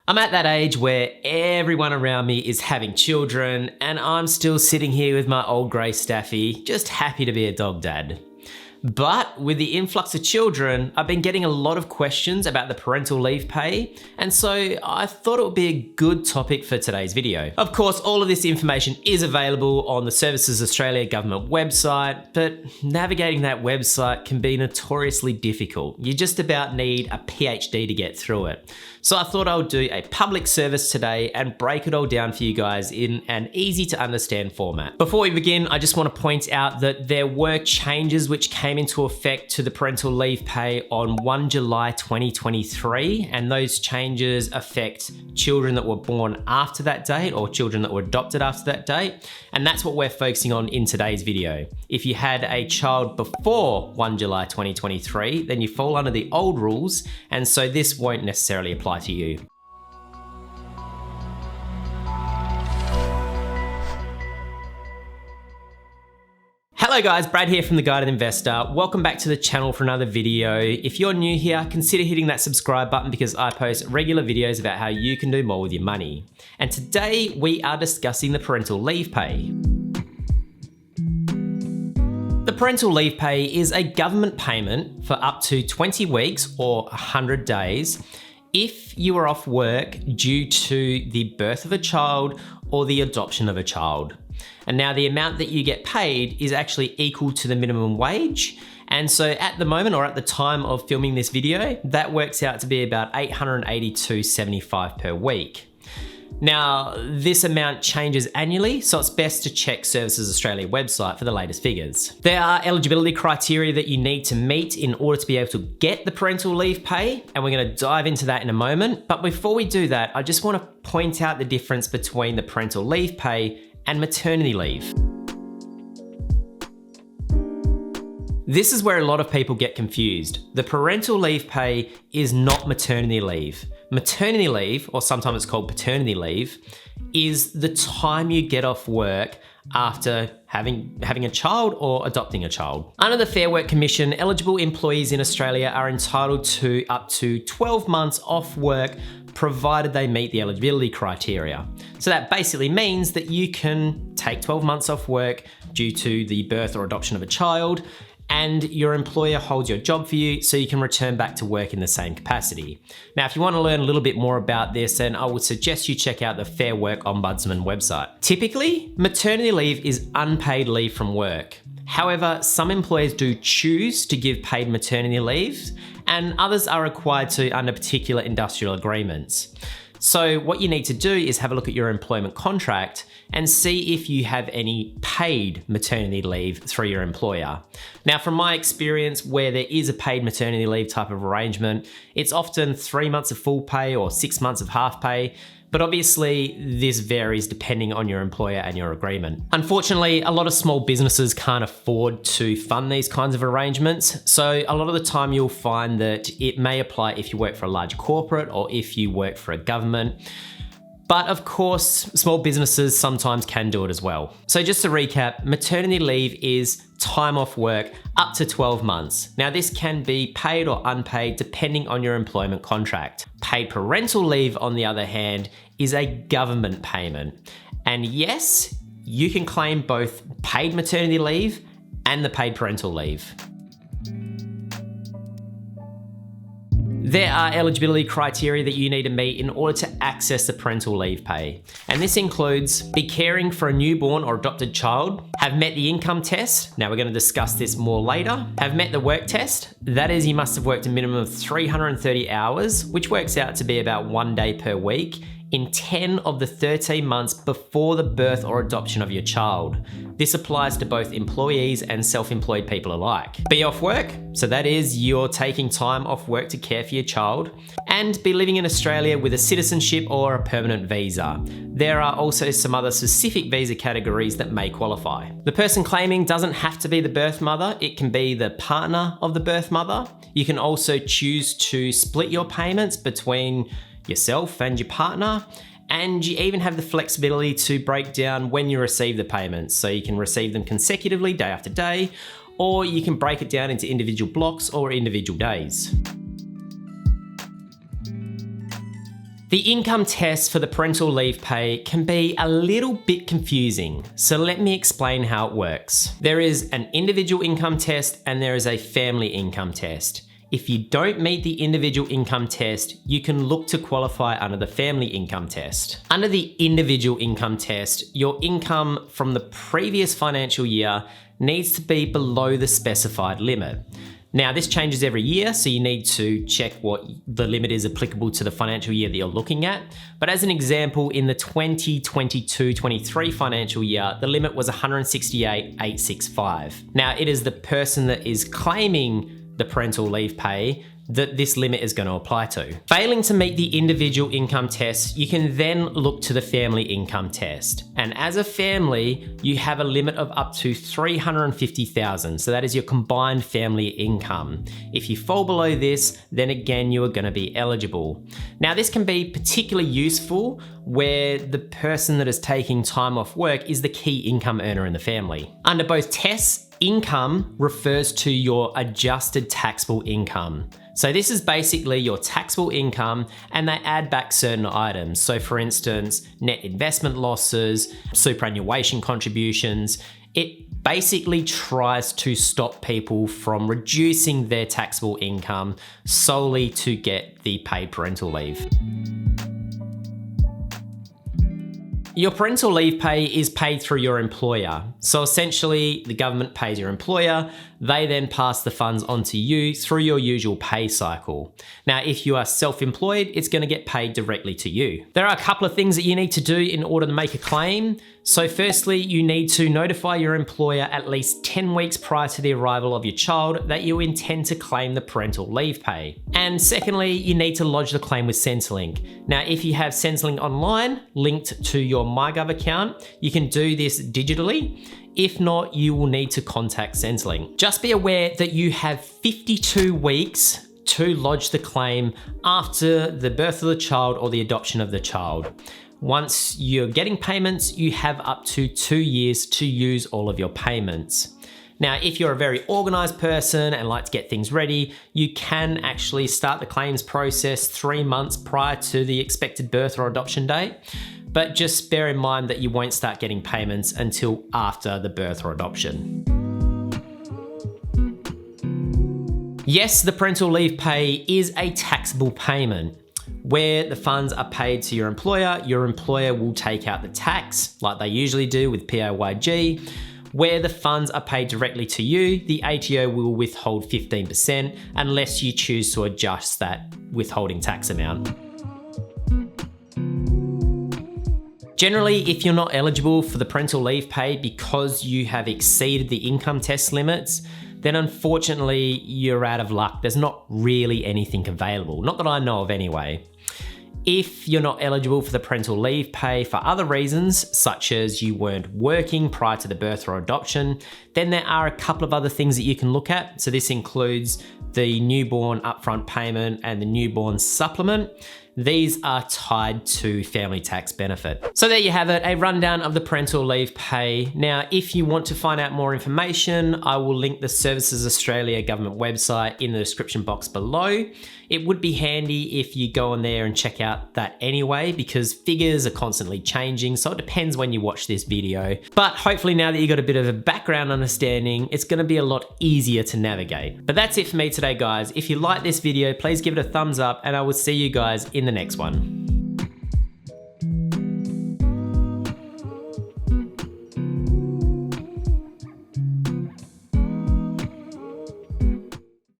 I'm at that age where everyone around me is having children and I'm still sitting here with my old grey staffy, just happy to be a dog dad. But with the influx of children, I've been getting a lot of questions about the parental leave pay, and so I thought it would be a good topic for today's video. Of course, all of this information is available on the Services Australia government website, but navigating that website can be notoriously difficult. You just about need a PhD to get through it. So I thought I would do a public service today and break it all down for you guys in an easy to understand format. Before we begin, I just want to point out that there were changes which came into effect to the parental leave pay on 1 July 2023, and those changes affect children that were born after that date or children that were adopted after that date, and that's what we're focusing on in today's video. If you had a child before 1 July 2023, then you fall under the old rules, and so this won't necessarily apply to you. Hello guys, Brad here from The Guided Investor. Welcome back to the channel for another video. If you're new here, consider hitting that subscribe button because I post regular videos about how you can do more with your money. And today we are discussing the parental leave pay. The parental leave pay is a government payment for up to 20 weeks or 100 days if you are off work due to the birth of a child or the adoption of a child. And now the amount that you get paid is actually equal to the minimum wage. And so at the moment, or at the time of filming this video, that works out to be about $882.75 per week. Now, this amount changes annually, so it's best to check Services Australia website for the latest figures. There are eligibility criteria that you need to meet in order to be able to get the parental leave pay, and we're going to dive into that in a moment. But before we do that, I just want to point out the difference between the parental leave pay and maternity leave. This is where a lot of people get confused. The parental leave pay is not maternity leave. Maternity leave, or sometimes it's called paternity leave, is the time you get off work after having a child or adopting a child. Under the Fair Work Commission, eligible employees in Australia are entitled to up to 12 months off work provided they meet the eligibility criteria. So that basically means that you can take 12 months off work due to the birth or adoption of a child, and your employer holds your job for you so you can return back to work in the same capacity. Now, if you want to learn a little bit more about this, then I would suggest you check out the Fair Work Ombudsman website. Typically, maternity leave is unpaid leave from work. However, some employers do choose to give paid maternity leave, and others are required to under particular industrial agreements. So what you need to do is have a look at your employment contract and see if you have any paid maternity leave through your employer. Now, from my experience, where there is a paid maternity leave type of arrangement, it's often 3 months of full pay or 6 months of half pay. But obviously, this varies depending on your employer and your agreement. Unfortunately, a lot of small businesses can't afford to fund these kinds of arrangements. So a lot of the time you'll find that it may apply if you work for a large corporate or if you work for a government. But of course, small businesses sometimes can do it as well. So just to recap, maternity leave is time off work up to 12 months. Now this can be paid or unpaid depending on your employment contract. Paid parental leave, on the other hand, is a government payment. And yes, you can claim both paid maternity leave and the paid parental leave. There are eligibility criteria that you need to meet in order to access the parental leave pay. And this includes be caring for a newborn or adopted child, have met the income test. Now we're going to discuss this more later. Have met the work test. That is, you must have worked a minimum of 330 hours, which works out to be about 1 day per week, in 10 of the 13 months before the birth or adoption of your child. This applies to both employees and self-employed people alike. Be off work, so that is you're taking time off work to care for your child, and be living in Australia with a citizenship or a permanent visa. There are also some other specific visa categories that may qualify. The person claiming doesn't have to be the birth mother, it can be the partner of the birth mother. You can also choose to split your payments between yourself and your partner, and you even have the flexibility to break down when you receive the payments, so you can receive them consecutively day after day, or you can break it down into individual blocks or individual days. The income test for the parental leave pay can be a little bit confusing, so let me explain how it works. There is an individual income test and there is a family income test. If you don't meet the individual income test, you can look to qualify under the family income test. Under the individual income test, your income from the previous financial year needs to be below the specified limit. Now, this changes every year, so you need to check what the limit is applicable to the financial year that you're looking at. But as an example, in the 2022-23 financial year, the limit was 168,865. Now, it is the person that is claiming the parental leave pay that this limit is going to apply to. Failing to meet the individual income test, you can then look to the family income test. And as a family, you have a limit of up to 350,000. So that is your combined family income. If you fall below this, then again, you are going to be eligible. Now, this can be particularly useful where the person that is taking time off work is the key income earner in the family. Under both tests, income refers to your adjusted taxable income. So this is basically your taxable income and they add back certain items. So for instance, net investment losses, superannuation contributions. It basically tries to stop people from reducing their taxable income solely to get the paid parental leave. Your parental leave pay is paid through your employer. So essentially, the government pays your employer, they then pass the funds on to you through your usual pay cycle. Now, if you are self-employed, it's going to get paid directly to you. There are a couple of things that you need to do in order to make a claim. So firstly, you need to notify your employer at least 10 weeks prior to the arrival of your child that you intend to claim the parental leave pay. And secondly, you need to lodge the claim with Centrelink. Now, if you have Centrelink online linked to your MyGov account, you can do this digitally. If not, you will need to contact Centrelink. Just be aware that you have 52 weeks to lodge the claim after the birth of the child or the adoption of the child. Once you're getting payments, you have up to 2 years to use all of your payments. Now, if you're a very organized person and like to get things ready, you can actually start the claims process 3 months prior to the expected birth or adoption date. But just bear in mind that you won't start getting payments until after the birth or adoption. Yes, the parental leave pay is a taxable payment. Where the funds are paid to your employer will take out the tax like they usually do with PAYG. Where the funds are paid directly to you, the ATO will withhold 15% unless you choose to adjust that withholding tax amount. Generally, if you're not eligible for the parental leave pay because you have exceeded the income test limits, then unfortunately you're out of luck. There's not really anything available, not that I know of anyway. If you're not eligible for the parental leave pay for other reasons, such as you weren't working prior to the birth or adoption, then there are a couple of other things that you can look at. So this includes the newborn upfront payment and the newborn supplement. These are tied to family tax benefit. So there you have it, a rundown of the parental leave pay. Now, if you want to find out more information, I will link the Services Australia government website in the description box below. It would be handy if you go on there and check out that anyway, because figures are constantly changing, so it depends when you watch this video. But hopefully now that you got a bit of a background understanding, it's gonna be a lot easier to navigate. But that's it for me today, guys. If you like this video, please give it a thumbs up and I will see you guys in the next one.